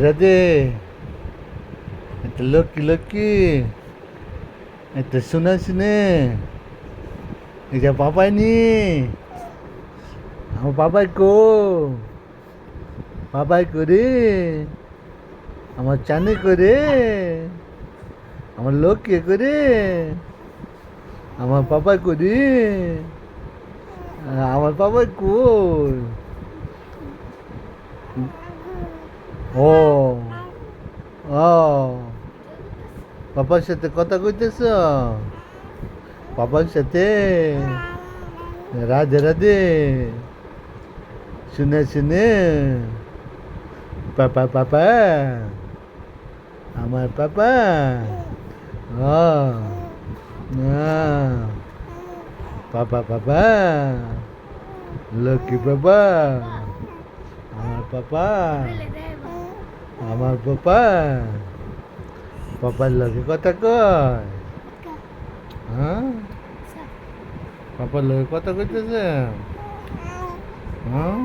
রাধে, একটা লক্ষ্মী লক্ষ্মী, একটা শুনে শুনে, এটা পাপাই নি, আমার পাপাই কো, পাপাই করে, আমার চানে করে, আমার লক্ষ্মী করে, আমার পাপাই করে, আমার পাপাই কই, ও ও পাপার সাথে কথা কইতেছ, পাপার সাথে রাধে রাধে, শুনে শুনে, পাপা পাপা, আমার পাপা, ও পাপা পাপা, লক্ষ্মী পাপা, আমার পাপা, আমার পাপা, পাপার লগে কথা কয়, হ্যাঁ পাপার লগে কথা কইতেছে, হ্যাঁ।